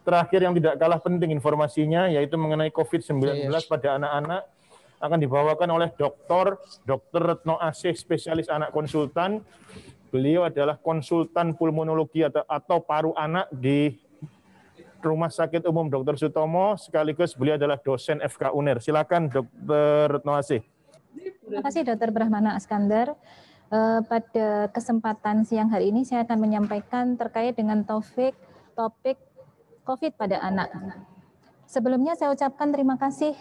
terakhir yang tidak kalah penting informasinya yaitu mengenai COVID-19 pada anak-anak akan dibawakan oleh Dr. Retno Asih, spesialis anak konsultan. Beliau adalah konsultan pulmonologi atau paru anak di Rumah Sakit Umum Dr. Sutomo, sekaligus beliau adalah dosen FK UNER. Silakan Dr. Retno Asih. Terima kasih Dr. Brahmana Askandar. Pada kesempatan siang hari ini saya akan menyampaikan terkait dengan topik COVID pada anak. Sebelumnya saya ucapkan terima kasih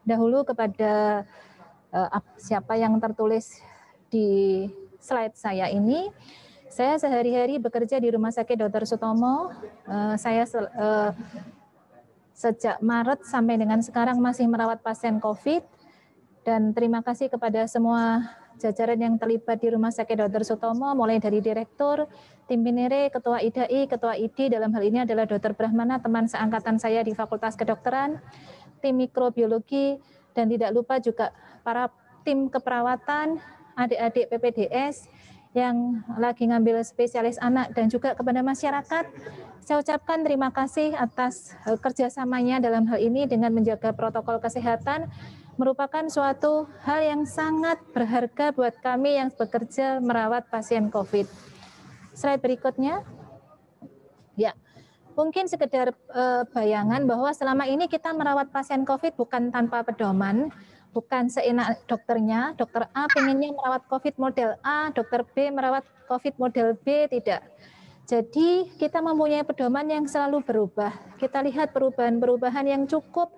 dahulu kepada siapa yang tertulis di slide saya ini. Saya sehari-hari bekerja di Rumah Sakit Dr. Sutomo. Saya sejak Maret sampai dengan sekarang masih merawat pasien COVID. Dan terima kasih kepada semua jajaran yang terlibat di Rumah Sakit Dr. Sutomo, mulai dari direktur, tim Binere, ketua IDAI, ketua ID, dalam hal ini adalah Dr. Brahmana, teman seangkatan saya di Fakultas Kedokteran, tim mikrobiologi, dan tidak lupa juga para tim keperawatan, adik-adik PPDS yang lagi ngambil spesialis anak, dan juga kepada masyarakat. Saya ucapkan terima kasih atas kerjasamanya dalam hal ini dengan menjaga protokol kesehatan, merupakan suatu hal yang sangat berharga buat kami yang bekerja merawat pasien COVID. Slide berikutnya. Ya, mungkin sekedar bayangan bahwa selama ini kita merawat pasien COVID bukan tanpa pedoman, bukan seenak dokternya. Dokter A pengennya merawat COVID model A, dokter B merawat COVID model B, tidak. Jadi kita mempunyai pedoman yang selalu berubah. Kita lihat perubahan-perubahan yang cukup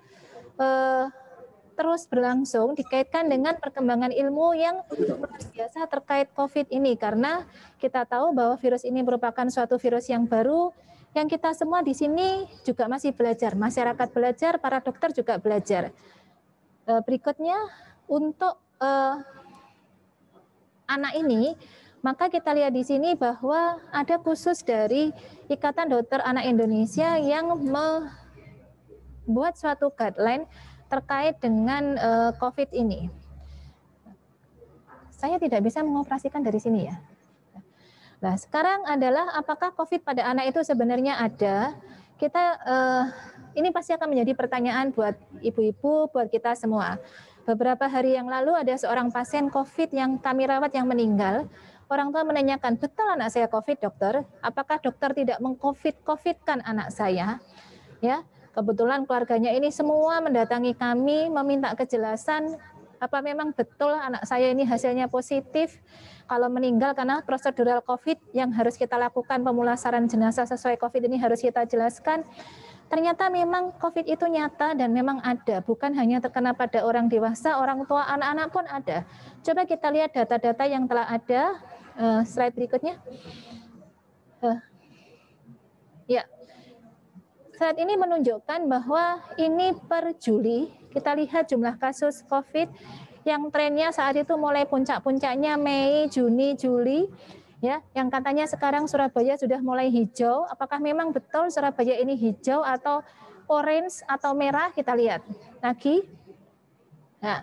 terus berlangsung dikaitkan dengan perkembangan ilmu yang luar biasa terkait COVID ini, karena kita tahu bahwa virus ini merupakan suatu virus yang baru yang kita semua di sini juga masih belajar, masyarakat belajar, para dokter juga belajar. Berikutnya untuk anak ini, maka kita lihat di sini bahwa ada khusus dari Ikatan Dokter Anak Indonesia yang membuat suatu guideline terkait dengan COVID ini. Saya tidak bisa mengoperasikan dari sini ya. Nah, sekarang adalah apakah COVID pada anak itu sebenarnya ada? Kita ini pasti akan menjadi pertanyaan buat ibu-ibu, buat kita semua. Beberapa hari yang lalu ada seorang pasien COVID yang kami rawat yang meninggal. Orang tua menanyakan, betul anak saya COVID, dokter? Apakah dokter tidak meng-COVID-COVID-kan anak saya? Ya. Kebetulan keluarganya ini semua mendatangi kami meminta kejelasan apa memang betul anak saya ini hasilnya positif. Kalau meninggal karena prosedural COVID yang harus kita lakukan, pemulasaran jenazah sesuai COVID ini harus kita jelaskan. Ternyata memang COVID itu nyata dan memang ada, bukan hanya terkena pada orang dewasa, orang tua, anak-anak pun ada. Coba kita lihat data-data yang telah ada. Slide berikutnya. Ya. Saat ini menunjukkan bahwa ini per Juli, kita lihat jumlah kasus COVID yang trennya saat itu mulai puncak-puncaknya Mei, Juni, Juli, ya, yang katanya sekarang Surabaya sudah mulai hijau. Apakah memang betul Surabaya ini hijau atau orange atau merah? Kita lihat lagi. Nah,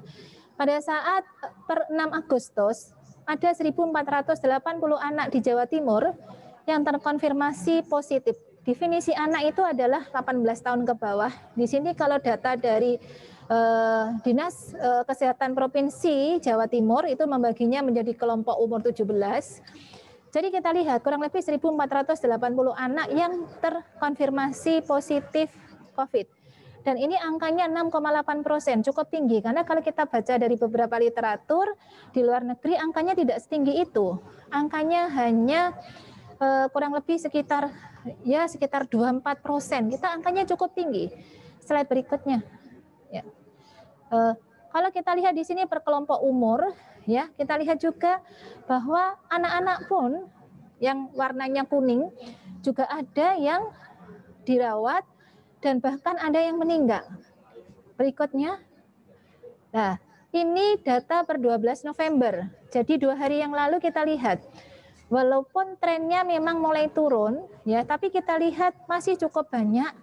pada saat per 6 Agustus ada 1.480 anak di Jawa Timur yang terkonfirmasi positif. Definisi anak itu adalah 18 tahun ke bawah. Di sini kalau data dari Dinas Kesehatan Provinsi Jawa Timur itu membaginya menjadi kelompok umur 17. Jadi kita lihat kurang lebih 1.480 anak yang terkonfirmasi positif COVID. Dan ini angkanya 6,8%, cukup tinggi. Karena kalau kita baca dari beberapa literatur di luar negeri angkanya tidak setinggi itu. Angkanya hanya kurang lebih sekitar 24%. Kita angkanya cukup tinggi. Slide berikutnya. Ya. Kalau kita lihat di sini per kelompok umur, ya kita lihat juga bahwa anak-anak pun yang warnanya kuning juga ada yang dirawat dan bahkan ada yang meninggal. Berikutnya. Nah, ini data per 12 November. Jadi 2 hari yang lalu kita lihat. Walaupun trennya memang mulai turun, ya, tapi kita lihat masih cukup banyak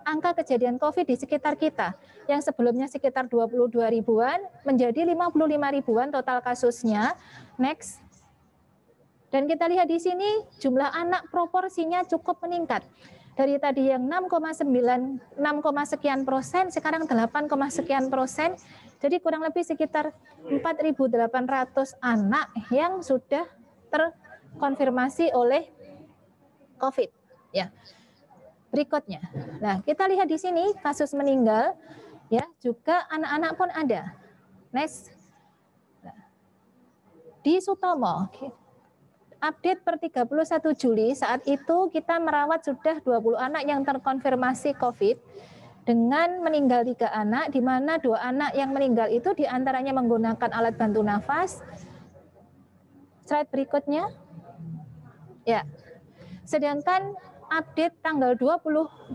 angka kejadian COVID di sekitar kita. Yang sebelumnya sekitar 22 ribuan, menjadi 55 ribuan total kasusnya. Next. Dan kita lihat di sini jumlah anak proporsinya cukup meningkat. Dari tadi yang 6,9, 6, sekian persen, sekarang 8, sekian persen. Jadi kurang lebih sekitar 4.800 anak yang sudah terkonfirmasi oleh COVID. Ya. Berikutnya, nah kita lihat di sini kasus meninggal, ya juga anak-anak pun ada. Next, di Sutomo. Update per 31 Juli, saat itu kita merawat sudah 20 anak yang terkonfirmasi COVID dengan meninggal 3 anak, di mana 2 anak yang meninggal itu diantaranya menggunakan alat bantu nafas. Slide berikutnya. Ya. Sedangkan update tanggal 12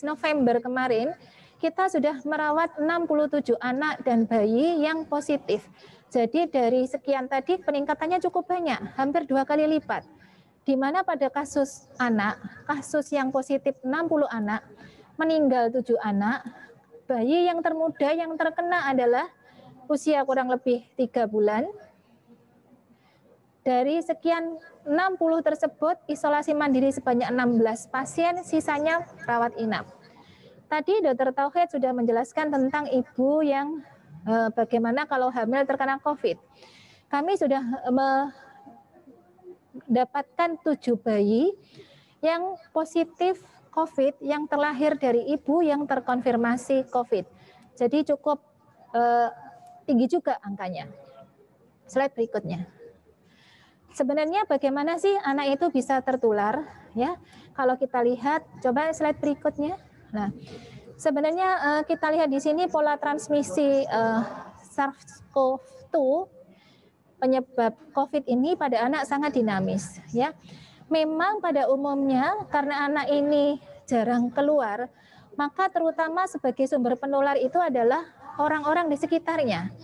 November kemarin, kita sudah merawat 67 anak dan bayi yang positif. Jadi dari sekian tadi peningkatannya cukup banyak, hampir 2 kali lipat. Di mana pada kasus anak, kasus yang positif 60 anak, meninggal 7 anak, bayi yang termuda yang terkena adalah usia kurang lebih 3 bulan. Dari sekian 60 tersebut, isolasi mandiri sebanyak 16 pasien, sisanya rawat inap. Tadi Dr. Tauhid sudah menjelaskan tentang ibu yang bagaimana kalau hamil terkena COVID. Kami sudah mendapatkan 7 bayi yang positif COVID yang terlahir dari ibu yang terkonfirmasi COVID. Jadi cukup tinggi juga angkanya. Slide berikutnya. Sebenarnya bagaimana sih anak itu bisa tertular? Ya, kalau kita lihat, coba slide berikutnya. Nah, sebenarnya kita lihat di sini pola transmisi SARS-CoV-2 penyebab COVID ini pada anak sangat dinamis. Ya, memang pada umumnya karena anak ini jarang keluar, maka terutama sebagai sumber penular itu adalah orang-orang di sekitarnya.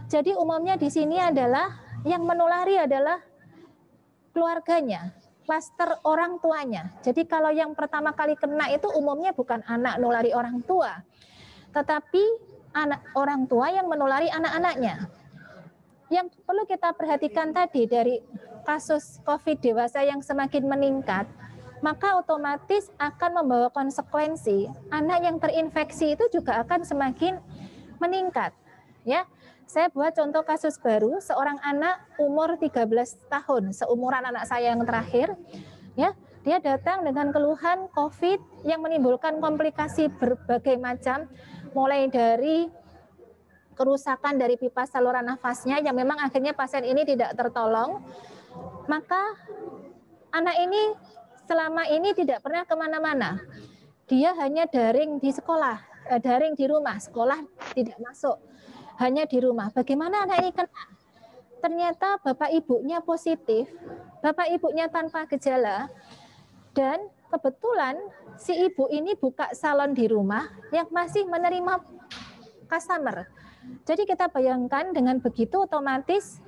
Jadi umumnya di sini adalah yang menulari adalah keluarganya, klaster orang tuanya. Jadi kalau yang pertama kali kena itu umumnya bukan anak nulari orang tua, tetapi anak orang tua yang menulari anak-anaknya. Yang perlu kita perhatikan tadi dari kasus COVID dewasa yang semakin meningkat, maka otomatis akan membawa konsekuensi anak yang terinfeksi itu juga akan semakin meningkat. Ya, saya buat contoh kasus baru, seorang anak umur 13 tahun, seumuran anak saya yang terakhir, ya, dia datang dengan keluhan COVID yang menimbulkan komplikasi berbagai macam, mulai dari kerusakan dari pipa saluran nafasnya yang memang akhirnya pasien ini tidak tertolong. Maka anak ini selama ini tidak pernah kemana-mana. Dia hanya daring di sekolah, daring di rumah, sekolah tidak masuk. Hanya di rumah. Bagaimana anak ini kena? Ternyata bapak ibunya positif, bapak ibunya tanpa gejala, dan kebetulan si ibu ini buka salon di rumah yang masih menerima customer. Jadi kita bayangkan dengan begitu otomatis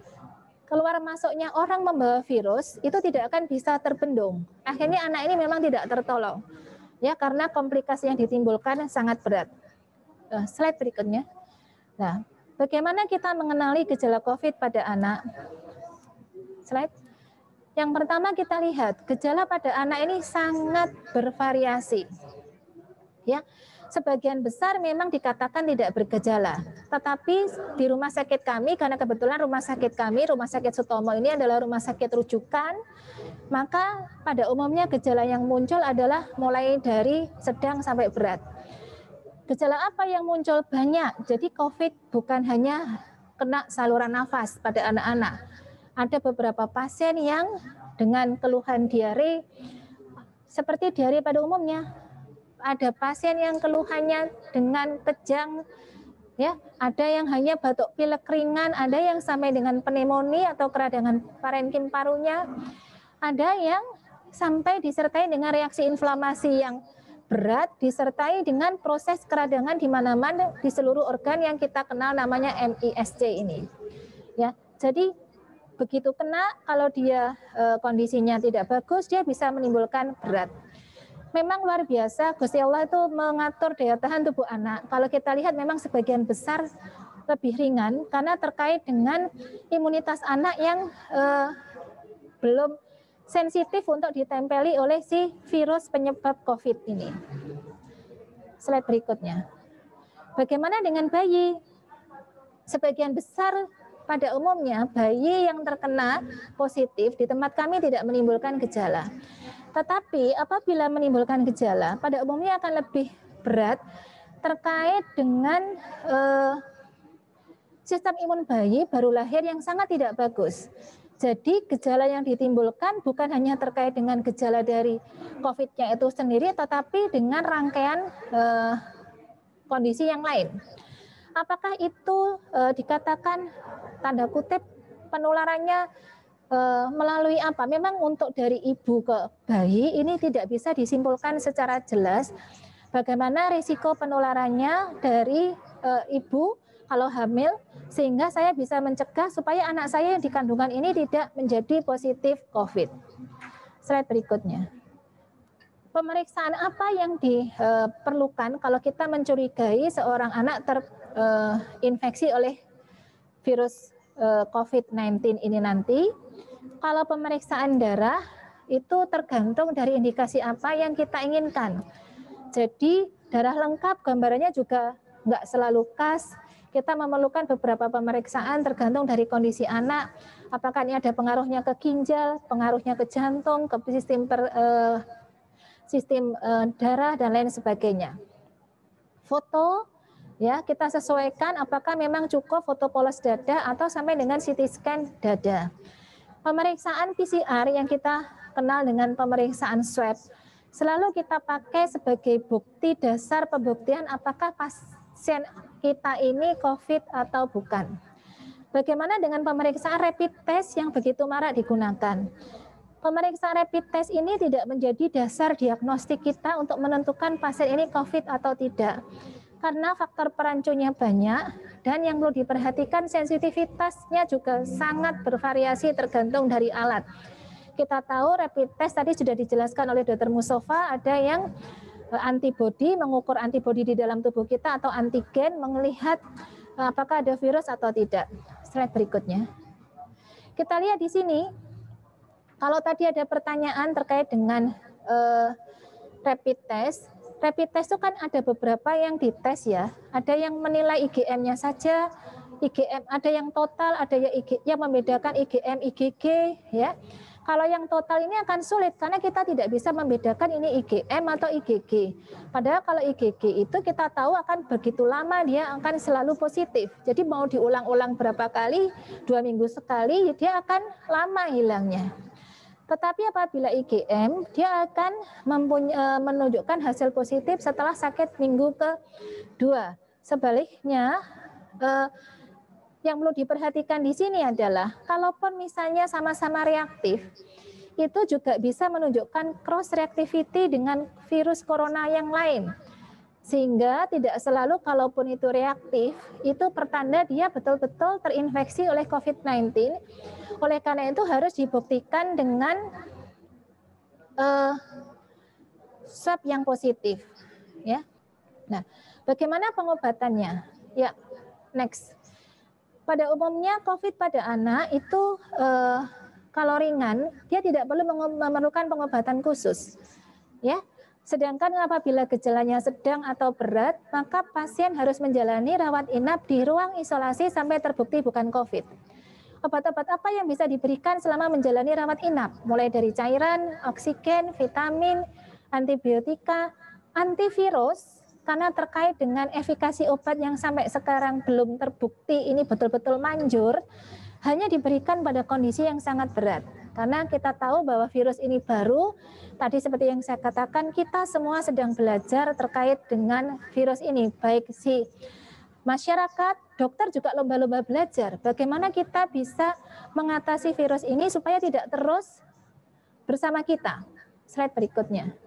keluar masuknya orang membawa virus itu tidak akan bisa terbendung. Akhirnya anak ini memang tidak tertolong. Ya, karena komplikasi yang ditimbulkan sangat berat. Slide berikutnya. Nah, bagaimana kita mengenali gejala COVID pada anak? Slide. Yang pertama kita lihat, gejala pada anak ini sangat bervariasi. Ya, sebagian besar memang dikatakan tidak bergejala. Tetapi di rumah sakit kami, karena kebetulan rumah sakit kami, Rumah Sakit Sutomo ini adalah rumah sakit rujukan, maka pada umumnya gejala yang muncul adalah mulai dari sedang sampai berat. Gejala apa yang muncul? Banyak. Jadi COVID bukan hanya kena saluran nafas pada anak-anak. Ada beberapa pasien yang dengan keluhan diare, seperti diare pada umumnya. Ada pasien yang keluhannya dengan kejang, ya. Ada yang hanya batuk pilek ringan, ada yang sampai dengan pneumonia atau keradangan parenkim parunya. Ada yang sampai disertai dengan reaksi inflamasi yang berat disertai dengan proses keradangan di mana-mana di seluruh organ yang kita kenal namanya MISC ini. Ya, jadi begitu kena, kalau dia kondisinya tidak bagus, dia bisa menimbulkan berat. Memang luar biasa, Gusti Allah itu mengatur daya tahan tubuh anak. Kalau kita lihat memang sebagian besar lebih ringan karena terkait dengan imunitas anak yang belum sensitif untuk ditempeli oleh si virus penyebab COVID ini. Slide berikutnya. Bagaimana dengan bayi? Sebagian besar pada umumnya bayi yang terkena positif di tempat kami tidak menimbulkan gejala. Tetapi apabila menimbulkan gejala, pada umumnya akan lebih berat terkait dengan sistem imun bayi baru lahir yang sangat tidak bagus. Jadi gejala yang ditimbulkan bukan hanya terkait dengan gejala dari COVID-nya itu sendiri, tetapi dengan rangkaian kondisi yang lain. Apakah itu dikatakan tanda kutip penularannya melalui apa? Memang untuk dari ibu ke bayi ini tidak bisa disimpulkan secara jelas bagaimana risiko penularannya dari ibu kalau hamil, sehingga saya bisa mencegah supaya anak saya yang di kandungan ini tidak menjadi positif COVID. Slide berikutnya. Pemeriksaan apa yang diperlukan kalau kita mencurigai seorang anak terinfeksi oleh virus COVID-19 ini nanti? Kalau pemeriksaan darah itu tergantung dari indikasi apa yang kita inginkan. Jadi darah lengkap gambarannya juga nggak selalu khas. Kita memerlukan beberapa pemeriksaan tergantung dari kondisi anak. Apakah ini ada pengaruhnya ke ginjal, pengaruhnya ke jantung, ke sistem darah dan lain sebagainya. Foto, ya kita sesuaikan apakah memang cukup foto polos dada atau sampai dengan CT scan dada. Pemeriksaan PCR yang kita kenal dengan pemeriksaan swab selalu kita pakai sebagai bukti dasar pembuktian apakah pasien kita ini COVID atau bukan. Bagaimana dengan pemeriksaan rapid test yang begitu marak digunakan? Pemeriksaan rapid test ini tidak menjadi dasar diagnostik kita untuk menentukan pasien ini COVID atau tidak. Karena faktor perancunya banyak dan yang perlu diperhatikan sensitivitasnya juga sangat bervariasi tergantung dari alat. Kita tahu rapid test tadi sudah dijelaskan oleh Dr. Mustafa, ada yang antibodi, mengukur antibodi di dalam tubuh kita atau antigen, melihat apakah ada virus atau tidak. Slide berikutnya. Kita lihat di sini, kalau tadi ada pertanyaan terkait dengan rapid test itu kan ada beberapa yang dites ya. Ada yang menilai IgM-nya saja, IgM ada yang total, ada yang membedakan IgM, IgG ya. Kalau yang total ini akan sulit karena kita tidak bisa membedakan ini IgM atau IgG. Padahal kalau IgG itu kita tahu akan begitu lama dia akan selalu positif. Jadi mau diulang-ulang berapa kali, 2 minggu sekali, dia akan lama hilangnya. Tetapi apabila IgM, dia akan menunjukkan hasil positif setelah sakit minggu ke-2. Sebaliknya, yang perlu diperhatikan di sini adalah, kalaupun misalnya sama-sama reaktif, itu juga bisa menunjukkan cross reactivity dengan virus corona yang lain. Sehingga tidak selalu kalaupun itu reaktif, itu pertanda dia betul-betul terinfeksi oleh COVID-19. Oleh karena itu harus dibuktikan dengan swab yang positif. Ya. Nah, bagaimana pengobatannya? Ya, next. Pada umumnya COVID pada anak itu kalau ringan, dia tidak perlu memerlukan pengobatan khusus. Ya. Sedangkan apabila gejalanya sedang atau berat, maka pasien harus menjalani rawat inap di ruang isolasi sampai terbukti bukan COVID. Obat-obat apa yang bisa diberikan selama menjalani rawat inap? Mulai dari cairan, oksigen, vitamin, antibiotika, antivirus, karena terkait dengan efikasi obat yang sampai sekarang belum terbukti ini betul-betul manjur, hanya diberikan pada kondisi yang sangat berat. Karena kita tahu bahwa virus ini baru, tadi seperti yang saya katakan, kita semua sedang belajar terkait dengan virus ini. Baik si masyarakat, dokter juga lomba-lomba belajar. Bagaimana kita bisa mengatasi virus ini supaya tidak terus bersama kita. Slide berikutnya.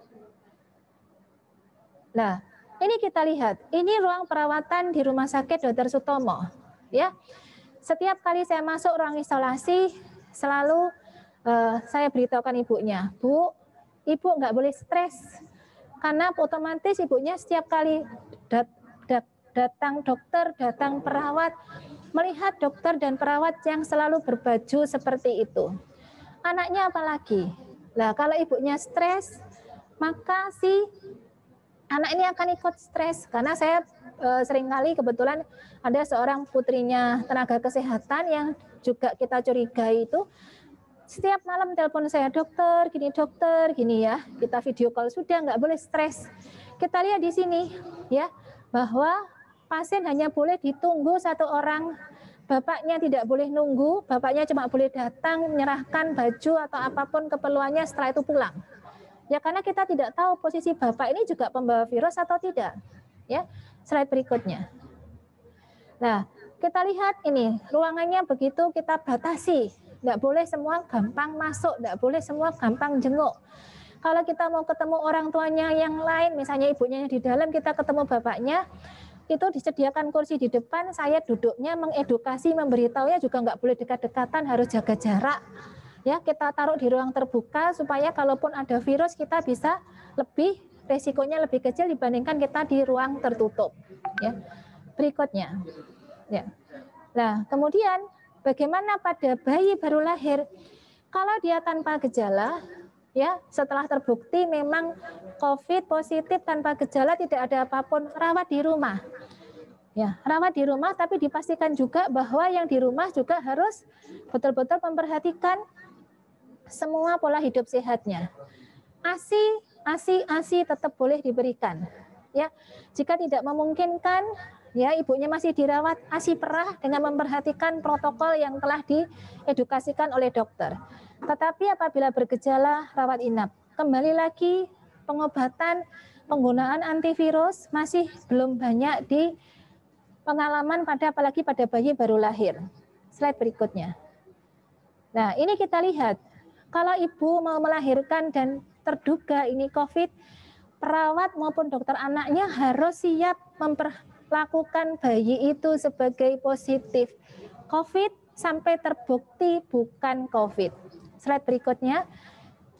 Nah, ini kita lihat. Ini ruang perawatan di Rumah Sakit Dr. Sutomo. Ya, setiap kali saya masuk ruang isolasi, selalu saya beritahukan ibunya, Bu, ibu nggak boleh stres, karena otomatis ibunya setiap kali datang dokter, datang perawat, melihat dokter dan perawat yang selalu berbaju seperti itu. Anaknya apalagi, Nah, kalau ibunya stres, maka si anak ini akan ikut stres. Karena saya seringkali kebetulan ada seorang putrinya tenaga kesehatan yang juga kita curigai itu setiap malam telepon saya, dokter, gini ya, kita video call, sudah nggak boleh stres. Kita lihat di sini ya, bahwa pasien hanya boleh ditunggu 1 orang, bapaknya tidak boleh nunggu, bapaknya cuma boleh datang, menyerahkan baju atau apapun keperluannya, setelah itu pulang. Ya karena kita tidak tahu posisi bapak ini juga pembawa virus atau tidak. Ya, slide berikutnya. Nah, kita lihat ini, ruangannya begitu kita batasi. Tidak boleh semua gampang masuk, tidak boleh semua gampang jenguk. Kalau kita mau ketemu orang tuanya yang lain, misalnya ibunya yang di dalam, kita ketemu bapaknya, itu disediakan kursi di depan, saya duduknya mengedukasi, memberitahunya juga nggak boleh dekat-dekatan, harus jaga jarak. Ya, kita taruh di ruang terbuka supaya kalaupun ada virus kita bisa resikonya lebih kecil dibandingkan kita di ruang tertutup. Ya, berikutnya. Ya. Nah, kemudian bagaimana pada bayi baru lahir? Kalau dia tanpa gejala, ya setelah terbukti memang COVID positif tanpa gejala, tidak ada apapun, rawat di rumah. Ya, rawat di rumah, tapi dipastikan juga bahwa yang di rumah juga harus betul-betul memperhatikan semua pola hidup sehatnya. ASI tetap boleh diberikan. Ya, jika tidak memungkinkan, ya ibunya masih dirawat ASI perah dengan memperhatikan protokol yang telah diedukasikan oleh dokter. Tetapi apabila bergejala, rawat inap. Kembali lagi, pengobatan, penggunaan antivirus masih belum banyak di pengalaman apalagi pada bayi baru lahir. Slide berikutnya. Nah, ini kita lihat, kalau ibu mau melahirkan dan terduga ini COVID, perawat maupun dokter anaknya harus siap memperlakukan bayi itu sebagai positif COVID sampai terbukti bukan COVID. Slide berikutnya.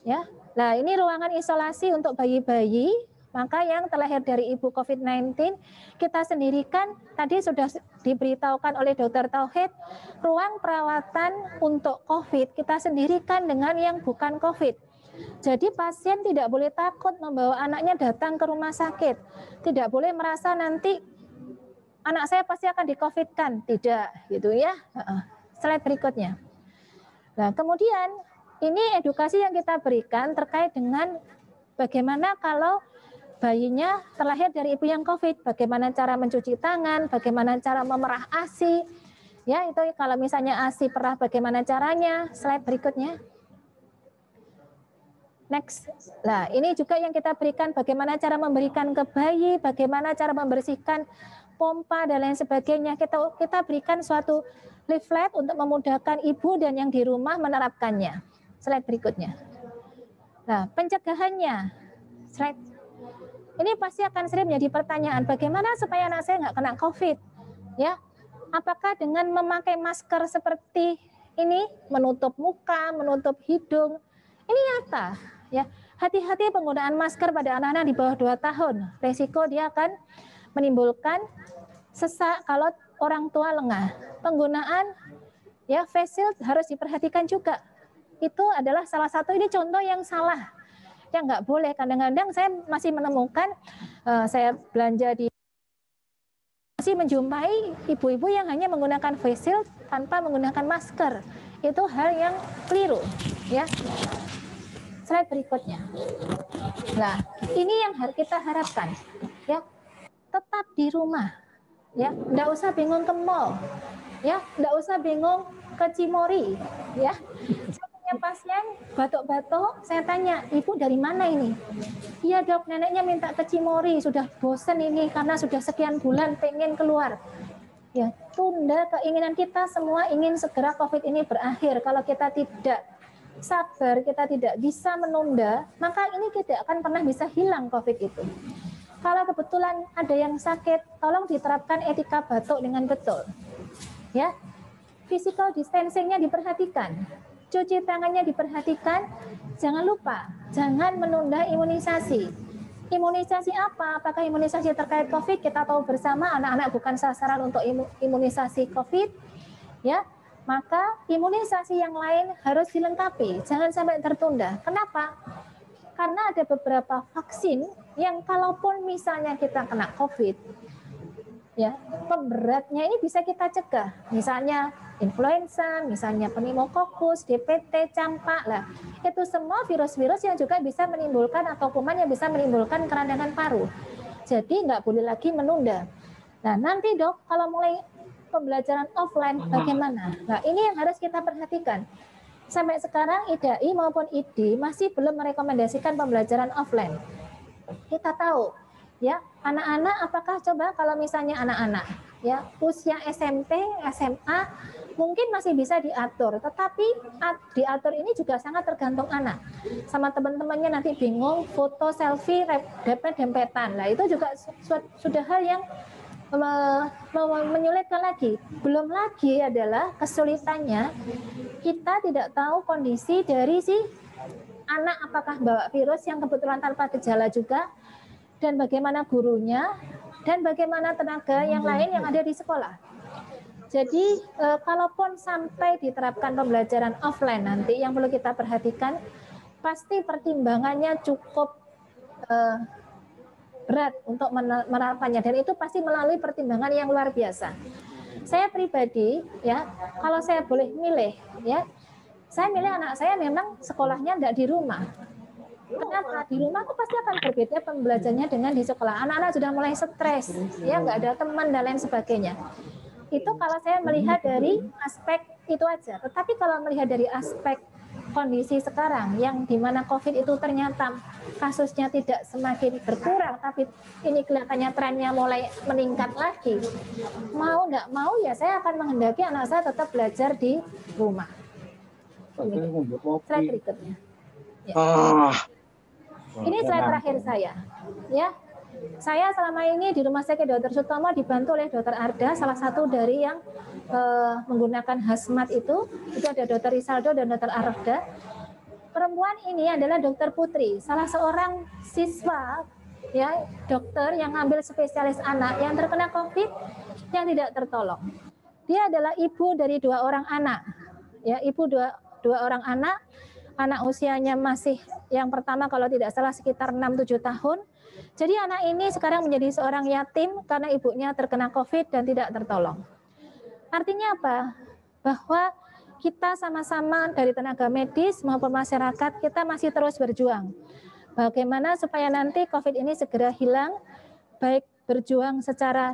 Ya. Nah, ini ruangan isolasi untuk bayi-bayi. Maka yang terlahir dari ibu COVID-19 kita sendirikan, tadi sudah diberitahukan oleh Dr. Tauhid, ruang perawatan untuk COVID kita sendirikan dengan yang bukan COVID. Jadi pasien tidak boleh takut membawa anaknya datang ke rumah sakit. Tidak boleh merasa nanti anak saya pasti akan di-COVID-kan. Tidak, gitu ya. Slide berikutnya. Nah, kemudian ini edukasi yang kita berikan terkait dengan bagaimana kalau bayinya terlahir dari ibu yang COVID, bagaimana cara mencuci tangan, bagaimana cara memerah ASI. Ya, itu kalau misalnya ASI perah bagaimana caranya. Slide berikutnya. Next. Nah, ini juga yang kita berikan bagaimana cara memberikan ke bayi, bagaimana cara membersihkan pompa dan lain sebagainya. Kita berikan suatu leaflet untuk memudahkan ibu dan yang di rumah menerapkannya. Slide berikutnya. Nah, pencegahannya. Slide. Ini pasti akan sering menjadi pertanyaan, bagaimana supaya anak saya nggak kena COVID? Ya, apakah dengan memakai masker seperti ini, menutup muka, menutup hidung? Ini nyata. Ya, hati-hati penggunaan masker pada anak-anak di bawah 2 tahun. Resiko dia akan menimbulkan sesak kalau orang tua lengah. Penggunaan ya face shield harus diperhatikan juga. Itu adalah salah satu, ini contoh yang salah. Yang nggak boleh. Kadang-kadang saya masih menemukan, saya belanja di masih menjumpai ibu-ibu yang hanya menggunakan face shield tanpa menggunakan masker. Itu hal yang keliru, ya. Slide berikutnya. Nah, ini yang kita harapkan, ya. Tetap di rumah, ya. Nggak usah bingung ke mall, ya. Nggak usah bingung ke Cimory, ya. Pasien batuk-batuk, saya tanya, ibu dari mana ini? Iya dok, neneknya minta ke Cimory, sudah bosan ini karena sudah sekian bulan pengen keluar. Ya, tunda, keinginan kita semua ingin segera COVID ini berakhir. Kalau kita tidak sabar, kita tidak bisa menunda, maka ini tidak akan pernah bisa hilang COVID itu. Kalau kebetulan ada yang sakit, tolong diterapkan etika batuk dengan betul. Ya, physical distancing-nya diperhatikan. Cuci tangannya diperhatikan, jangan lupa, jangan menunda imunisasi. Imunisasi apa? Apakah imunisasi terkait COVID? Kita tahu bersama anak-anak bukan sasaran untuk imunisasi COVID. Ya, maka imunisasi yang lain harus dilengkapi, jangan sampai tertunda. Kenapa? Karena ada beberapa vaksin yang kalaupun misalnya kita kena COVID, ya pemberatnya ini bisa kita cegah. Misalnya influenza, misalnya pneumokokus, DPT, campak, lah itu semua virus-virus yang juga bisa menimbulkan atau kuman yang bisa menimbulkan kerandangan paru. Jadi nggak boleh lagi menunda. Nah nanti dok, kalau mulai pembelajaran offline bagaimana? Nah ini yang harus kita perhatikan. Sampai sekarang IDAI maupun ID masih belum merekomendasikan pembelajaran offline. Kita tahu, ya anak-anak apakah coba kalau misalnya anak-anak ya usia SMP, SMA mungkin masih bisa diatur, tetapi diatur ini juga sangat tergantung anak. Sama teman-temannya nanti bingung foto selfie dempet-dempetan. Nah, itu juga sudah hal yang menyulitkan lagi. Belum lagi adalah kesulitannya kita tidak tahu kondisi dari si anak apakah bawa virus yang kebetulan tanpa gejala juga, dan bagaimana gurunya, dan bagaimana tenaga yang lain yang ada di sekolah. Jadi kalaupun sampai diterapkan pembelajaran offline nanti yang perlu kita perhatikan, pasti pertimbangannya cukup berat untuk menerapkannya, dan itu pasti melalui pertimbangan yang luar biasa. Saya pribadi ya, kalau saya boleh milih ya, saya milih anak saya memang sekolahnya tidak di rumah. Kenapa? Di rumah itu pasti akan berbeda pembelajarannya dengan di sekolah. Anak-anak sudah mulai stres, ya nggak ada teman dan lain sebagainya. Itu kalau saya melihat dari aspek itu aja. Tetapi kalau melihat dari aspek kondisi sekarang yang dimana COVID itu ternyata kasusnya tidak semakin berkurang, tapi ini kelihatannya trennya mulai meningkat lagi. Mau nggak mau ya saya akan menghendaki anak saya tetap belajar di rumah. Slide berikutnya. Ya. Ini slide terakhir saya. Ya, saya selama ini di Rumah Sakit Dr. Sutomo dibantu oleh Dr. Arda, salah satu dari yang menggunakan hazmat itu ada Dr. Risaldo dan Dr. Arda. Perempuan ini adalah Dr. Putri, salah seorang siswa ya dokter yang ambil spesialis anak yang terkena COVID yang tidak tertolong. Dia adalah ibu dari 2 orang anak, ya ibu dua orang anak usianya masih yang pertama kalau tidak salah sekitar 6-7 tahun. Jadi anak ini sekarang menjadi seorang yatim karena ibunya terkena COVID dan tidak tertolong. Artinya apa? Bahwa kita sama-sama dari tenaga medis maupun masyarakat, kita masih terus berjuang. Bagaimana supaya nanti COVID ini segera hilang, baik berjuang secara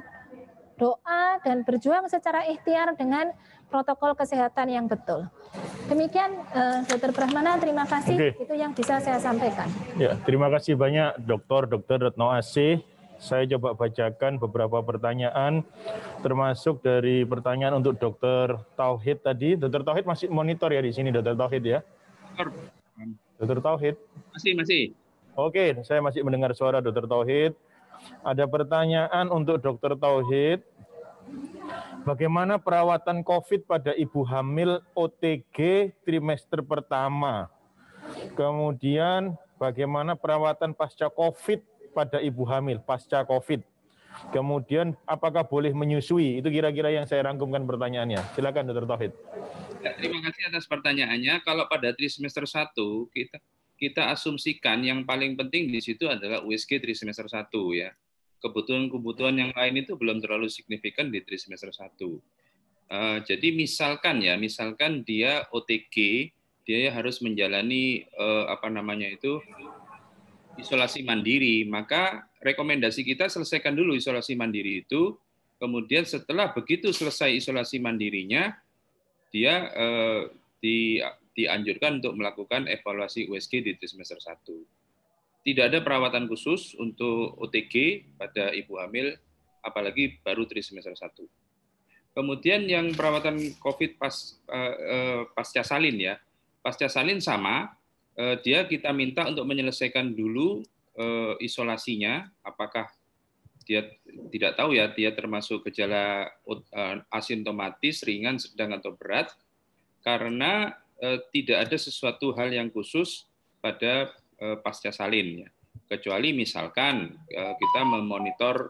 doa dan berjuang secara ikhtiar dengan protokol kesehatan yang betul. Demikian Dr. Brahmana, terima kasih. Oke. Itu yang bisa saya sampaikan. Ya, terima kasih banyak Dr. Retno AC. Saya coba bacakan beberapa pertanyaan, termasuk dari pertanyaan untuk Dr. Tauhid tadi. Dr. Tauhid masih monitor ya di sini, Dr. Tauhid ya? Dr. Tauhid? Masih. Oke, saya masih mendengar suara Dr. Tauhid. Ada pertanyaan untuk Dr. Tauhid. Bagaimana perawatan COVID pada ibu hamil OTG trimester pertama? Kemudian bagaimana perawatan pasca COVID pada ibu hamil pasca COVID? Kemudian apakah boleh menyusui? Itu kira-kira yang saya rangkumkan pertanyaannya. Silakan Dr. Tauhid. Ya, terima kasih atas pertanyaannya. Kalau pada trimester 1 kita asumsikan yang paling penting di situ adalah USG trimester 1 ya. Kebutuhan yang lain itu belum terlalu signifikan di trimester 1. Jadi misalkan dia OTG, dia harus menjalani isolasi mandiri, maka rekomendasi kita selesaikan dulu isolasi mandiri itu, kemudian setelah begitu selesai isolasi mandirinya, dia dianjurkan untuk melakukan evaluasi USG di trimester 1. Tidak ada perawatan khusus untuk OTG pada ibu hamil, apalagi baru trimester 1. Kemudian yang perawatan COVID pasca salin ya, pasca salin sama, dia kita minta untuk menyelesaikan dulu isolasinya, apakah dia tidak tahu ya, dia termasuk gejala asimptomatis, ringan, sedang atau berat, karena tidak ada sesuatu hal yang khusus pada pasca salin ya. Kecuali misalkan kita memonitor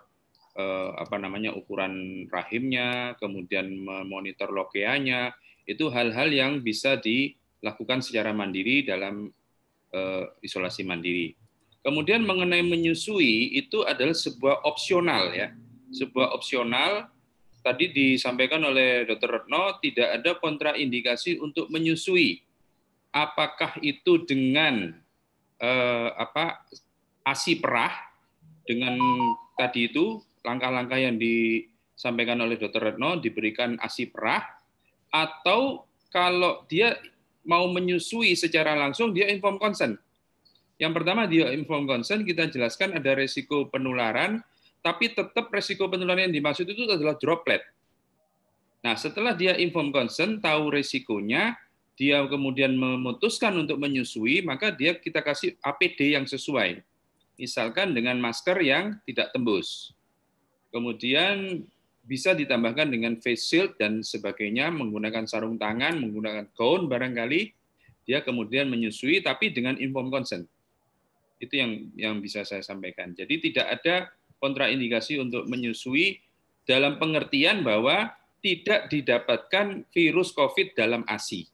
ukuran rahimnya, kemudian memonitor lokeanya, Itu hal-hal yang bisa dilakukan secara mandiri dalam isolasi mandiri. Kemudian mengenai menyusui itu adalah sebuah opsional ya. Sebuah opsional tadi disampaikan oleh Dr. Retno tidak ada kontraindikasi untuk menyusui. Apakah itu dengan ASI perah dengan tadi itu langkah-langkah yang disampaikan oleh Dr. Retno diberikan ASI perah, atau kalau dia mau menyusui secara langsung dia informed consent. Yang pertama dia informed consent, kita jelaskan ada resiko penularan, tapi tetap resiko penularan yang dimaksud itu adalah droplet. Nah, setelah dia informed consent, tahu resikonya, dia kemudian memutuskan untuk menyusui, maka kita kasih APD yang sesuai. Misalkan dengan masker yang tidak tembus. Kemudian bisa ditambahkan dengan face shield dan sebagainya, menggunakan sarung tangan, menggunakan gaun barangkali, dia kemudian menyusui, tapi dengan informed consent. Itu yang bisa saya sampaikan. Jadi tidak ada kontraindikasi untuk menyusui dalam pengertian bahwa tidak didapatkan virus COVID dalam ASI.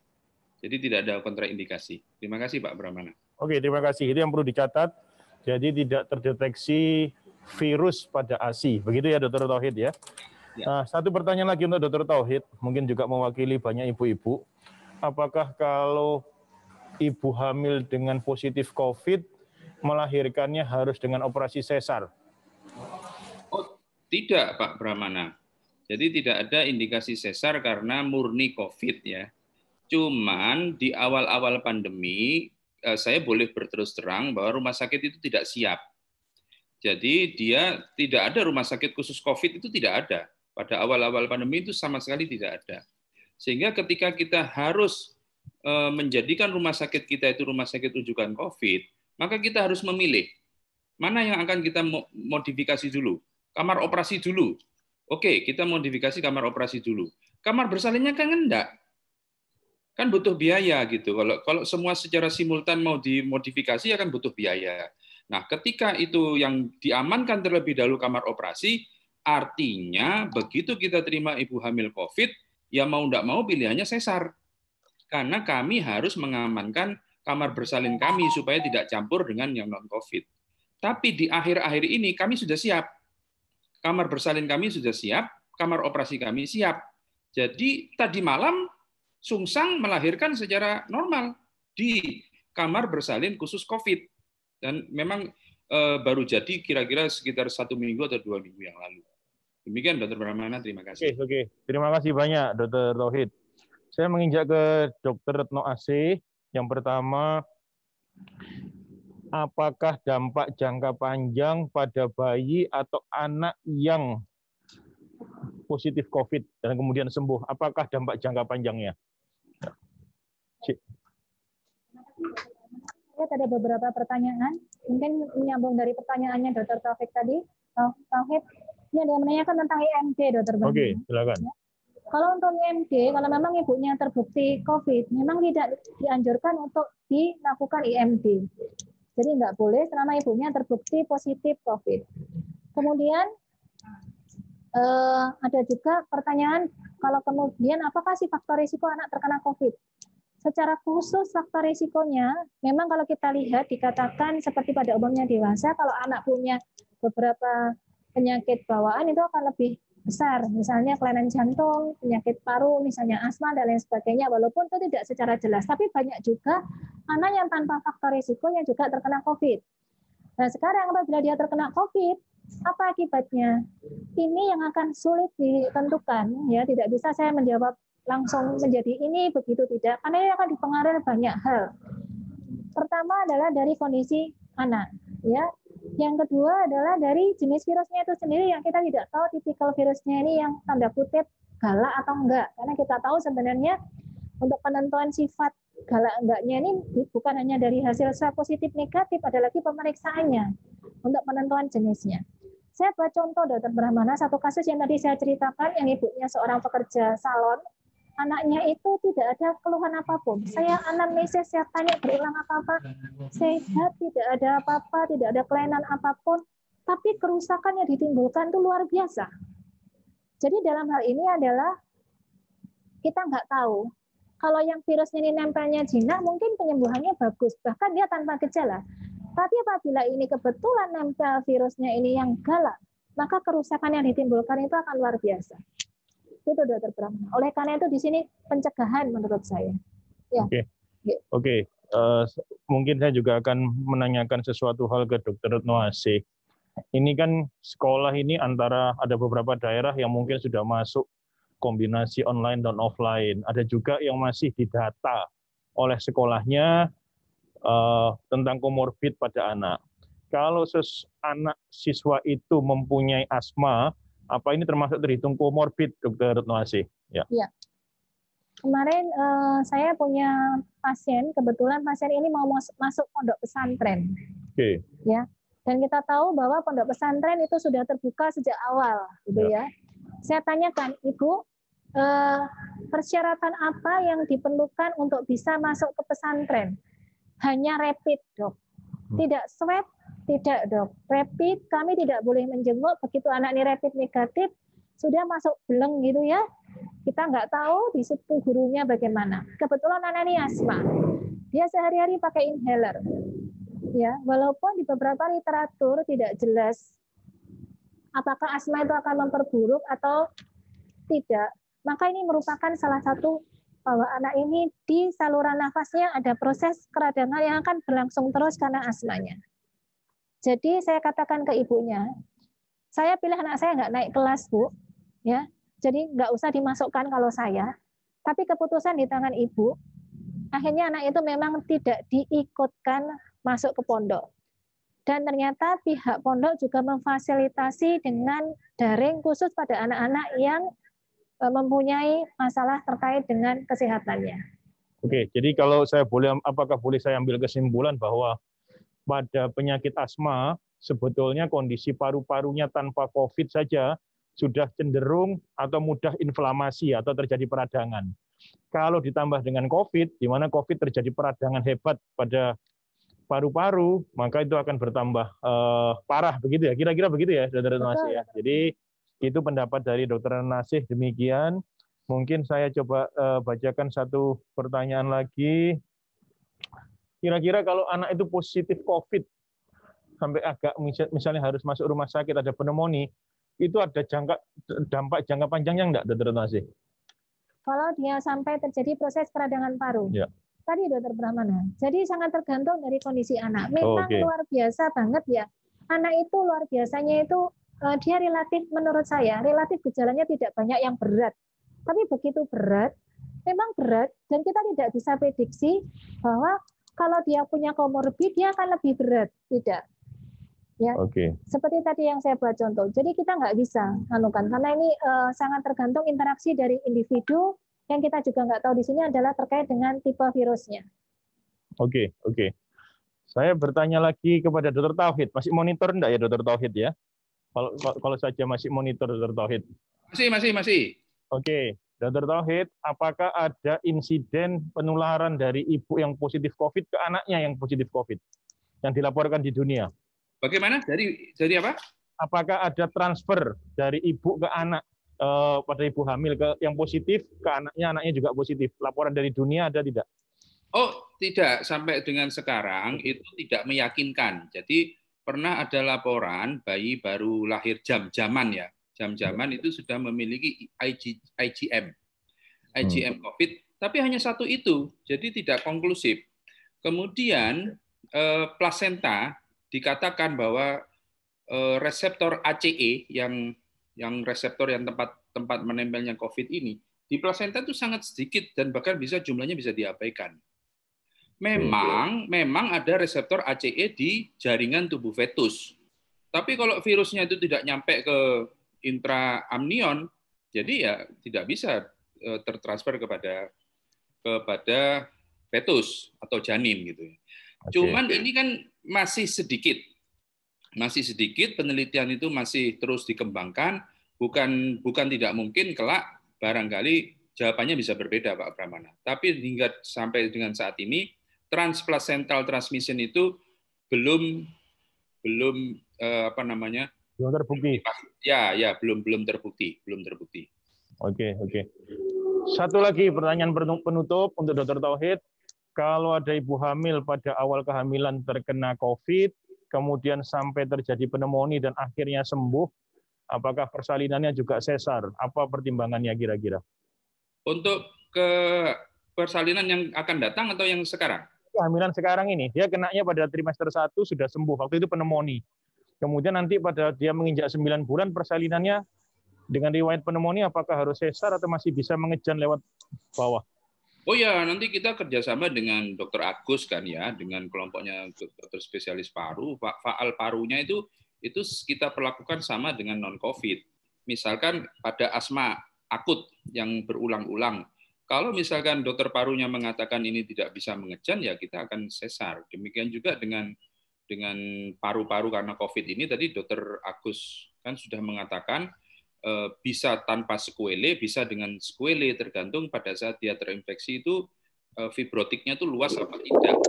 Jadi tidak ada kontraindikasi. Terima kasih Pak Brahmana. Oke, terima kasih. Itu yang perlu dicatat. Jadi tidak terdeteksi virus pada ASI. Begitu ya Dr. Tauhid ya. Nah, satu pertanyaan lagi untuk Dr. Tauhid, mungkin juga mewakili banyak ibu-ibu. Apakah kalau ibu hamil dengan positif COVID, melahirkannya harus dengan operasi sesar? Oh, tidak Pak Brahmana. Jadi tidak ada indikasi sesar karena murni COVID ya. Cuman di awal-awal pandemi, saya boleh berterus terang bahwa rumah sakit itu tidak siap. Jadi dia tidak ada rumah sakit khusus COVID itu tidak ada. Pada awal-awal pandemi itu sama sekali tidak ada. Sehingga ketika kita harus menjadikan rumah sakit kita itu rumah sakit rujukan COVID, maka kita harus memilih mana yang akan kita modifikasi dulu. Kamar operasi dulu. Oke, kita modifikasi kamar operasi dulu. Kamar bersalinnya kan enggak. Kan butuh biaya gitu. Kalau semua secara simultan mau dimodifikasi akan butuh biaya. Nah, ketika itu yang diamankan terlebih dahulu kamar operasi, artinya begitu kita terima ibu hamil COVID, ya mau enggak mau pilihannya sesar. Karena kami harus mengamankan kamar bersalin kami supaya tidak campur dengan yang non-COVID. Tapi di akhir-akhir ini kami sudah siap. Kamar bersalin kami sudah siap, kamar operasi kami siap. Jadi tadi malam Sungsang melahirkan secara normal di kamar bersalin khusus COVID. Dan memang baru jadi kira-kira sekitar 1 minggu atau 2 minggu yang lalu. Demikian Dr. Brahmana, terima kasih. Oke. Terima kasih banyak Dr. Tauhid. Saya menginjak ke Dr. Retno AC. Yang pertama, apakah dampak jangka panjang pada bayi atau anak yang positif COVID dan kemudian sembuh? Apakah dampak jangka panjangnya? Ada beberapa pertanyaan, mungkin menyambung dari pertanyaannya Dr. Taufik tadi. Tauhid, ini ada yang menanyakan tentang IMD, Dr. Bambang. Oke, silakan. Ya. Kalau untuk IMD, kalau memang ibunya terbukti COVID, memang tidak dianjurkan untuk dilakukan IMD. Jadi nggak boleh selama ibunya terbukti positif COVID. Kemudian ada juga pertanyaan, kalau kemudian apakah sih faktor risiko anak terkena COVID? Secara khusus faktor risikonya, memang kalau kita lihat dikatakan seperti pada umumnya dewasa, kalau anak punya beberapa penyakit bawaan itu akan lebih besar, misalnya kelainan jantung, penyakit paru, misalnya asma, dan lain sebagainya, walaupun itu tidak secara jelas. Tapi banyak juga anak yang tanpa faktor risiko yang juga terkena COVID. Nah sekarang apabila dia terkena COVID, apa akibatnya? Ini yang akan sulit ditentukan, ya tidak bisa saya menjawab langsung menjadi ini begitu tidak, karena ini akan dipengaruhi banyak hal. Pertama adalah dari kondisi anak, ya. Yang kedua adalah dari jenis virusnya itu sendiri yang kita tidak tahu tipikal virusnya ini yang tanda kutip galak atau enggak, karena kita tahu sebenarnya untuk penentuan sifat galak enggaknya ini bukan hanya dari hasil swab positif negatif, ada lagi pemeriksaannya untuk penentuan jenisnya. Saya buat contoh Dr. Brahmana, satu kasus yang tadi saya ceritakan yang ibunya seorang pekerja salon, anaknya itu tidak ada keluhan apapun. Saya anamnesis, saya tanya berulang apa-apa, sehat, tidak ada apa-apa, tidak ada kelainan apapun, tapi kerusakan yang ditimbulkan itu luar biasa. Jadi dalam hal ini adalah kita nggak tahu Kalau yang virusnya ini nempelnya jinak, mungkin penyembuhannya bagus, bahkan dia tanpa gejala. Tapi apabila ini kebetulan nempel virusnya ini yang galak, maka kerusakan yang ditimbulkan itu akan luar biasa. Itu Dokter Pramana. Oleh karena itu di sini pencegahan menurut saya. Ya. Oke. Mungkin saya juga akan menanyakan sesuatu hal ke Dokter Retno Asih. Ini kan sekolah ini antara ada beberapa daerah yang mungkin sudah masuk kombinasi online dan offline. Ada juga yang masih didata oleh sekolahnya tentang komorbid pada anak. Kalau anak siswa itu mempunyai asma, apa ini termasuk terhitung komorbid, Dokter Retno Asih? Ya. Ya. Kemarin saya punya pasien, kebetulan pasien ini mau masuk pondok pesantren. Oke. Ya. Dan kita tahu bahwa pondok pesantren itu sudah terbuka sejak awal, gitu ya. Saya tanyakan, Ibu, persyaratan apa yang diperlukan untuk bisa masuk ke pesantren? Hanya rapid, Dok. Tidak swab, tidak, Dok. Rapid, kami tidak boleh menjenguk, begitu anak ini rapid negatif, sudah masuk beleng gitu ya. Kita nggak tahu di situ gurunya bagaimana. Kebetulan anak ini asma. Dia sehari-hari pakai inhaler. Ya, walaupun di beberapa literatur tidak jelas apakah asma itu akan memperburuk atau tidak, maka ini merupakan salah satu bahwa anak ini di saluran nafasnya ada proses keradangan yang akan berlangsung terus karena asmanya. Jadi saya katakan ke ibunya, saya pilih anak saya nggak naik kelas, Bu, ya, jadi nggak usah dimasukkan kalau saya, tapi keputusan di tangan ibu. Akhirnya anak itu memang tidak diikutkan masuk ke pondok. Dan ternyata pihak pondok juga memfasilitasi dengan daring khusus pada anak-anak yang mempunyai masalah terkait dengan kesehatannya. Oke, jadi kalau saya boleh, apakah boleh saya ambil kesimpulan bahwa pada penyakit asma, sebetulnya kondisi paru-parunya tanpa COVID saja sudah cenderung atau mudah inflamasi atau terjadi peradangan. Kalau ditambah dengan COVID, di mana COVID terjadi peradangan hebat pada paru-paru, maka itu akan bertambah parah, begitu ya? Kira-kira begitu ya, Dokter Nasih ya. Jadi itu pendapat dari Dokter Nasih demikian. Mungkin saya coba bacakan satu pertanyaan lagi. Kira-kira kalau anak itu positif COVID, sampai agak misalnya harus masuk rumah sakit, ada pneumonia, itu ada dampak jangka panjangnya enggak, Dokter Nasih? Kalau dia sampai terjadi proses peradangan paru. Ya. Tadi Dokter Pramana. Jadi sangat tergantung dari kondisi anak. Memang luar biasa banget ya. Anak itu luar biasanya itu dia relatif menurut saya relatif gejalanya tidak banyak yang berat. Tapi begitu berat, memang berat dan kita tidak bisa prediksi bahwa kalau dia punya komorbid dia akan lebih berat. Tidak. Ya. Seperti tadi yang saya buat contoh. Jadi kita nggak bisa anukan karena ini sangat tergantung interaksi dari individu. Yang kita juga nggak tahu di sini adalah terkait dengan tipe virusnya. Oke. Saya bertanya lagi kepada Dokter Tauhid. Masih monitor enggak ya Dokter Tauhid ya? Kalau saja masih monitor Dokter Tauhid. Masih. Oke. Dokter Tauhid, apakah ada insiden penularan dari ibu yang positif COVID ke anaknya yang positif COVID yang dilaporkan di dunia? Bagaimana? Dari apa? Apakah ada transfer dari ibu ke anak? Pada ibu hamil yang positif ke anaknya juga positif. Laporan dari dunia ada tidak? Oh, tidak. Sampai dengan sekarang itu tidak meyakinkan. Jadi pernah ada laporan bayi baru lahir jam-jaman ya. Jam-jaman itu sudah memiliki IgM COVID, tapi hanya satu itu. Jadi tidak konklusif. Kemudian plasenta dikatakan bahwa reseptor ACE yang reseptor yang tempat menempelnya COVID ini di plasenta itu sangat sedikit dan bahkan jumlahnya bisa diabaikan. Memang ada reseptor ACE di jaringan tubuh fetus. Tapi kalau virusnya itu tidak nyampe ke intraamnion, jadi ya tidak bisa tertransfer kepada fetus atau janin gitu. Cuman ini kan masih sedikit, penelitian itu masih terus dikembangkan, bukan tidak mungkin kelak barangkali jawabannya bisa berbeda Pak Pramana. Tapi hingga sampai dengan saat ini transplacental transmission itu belum terbukti. Ya, belum terbukti. Oke. Satu lagi pertanyaan penutup untuk Dr. Tauhid. Kalau ada ibu hamil pada awal kehamilan terkena COVID, kemudian sampai terjadi pneumonia dan akhirnya sembuh, apakah persalinannya juga sesar? Apa pertimbangannya kira-kira? Untuk ke persalinan yang akan datang atau yang sekarang? Kehamilan sekarang ini, dia kenanya pada trimester 1 sudah sembuh, waktu itu pneumonia. Kemudian nanti pada dia menginjak 9 bulan persalinannya dengan riwayat pneumonia, apakah harus sesar atau masih bisa mengejan lewat bawah? Oh ya, nanti kita kerjasama dengan Dr. Agus kan ya, dengan kelompoknya dokter spesialis paru. Faal parunya itu kita perlakukan sama dengan non-COVID. Misalkan pada asma akut yang berulang-ulang, kalau misalkan dokter parunya mengatakan ini tidak bisa mengejan, ya kita akan sesar. Demikian juga dengan paru-paru karena COVID ini, tadi Dr. Agus kan sudah mengatakan bisa tanpa sekuele, bisa dengan sekuele, tergantung pada saat dia terinfeksi itu fibrotiknya itu luas apa tidak.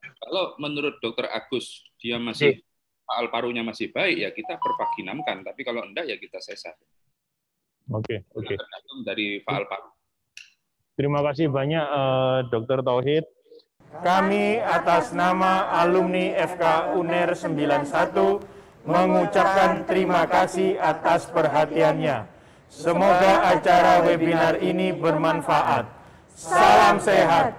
Kalau menurut Dr. Agus dia masih faal parunya masih baik, ya kita pervaginamkan, tapi kalau enggak ya kita sesar. Oke. Tergantung dari faal paru. Terima kasih banyak Dr. Tauhid. Kami atas nama alumni FK UNER 91 mengucapkan terima kasih atas perhatiannya. Semoga acara webinar ini bermanfaat. Salam sehat.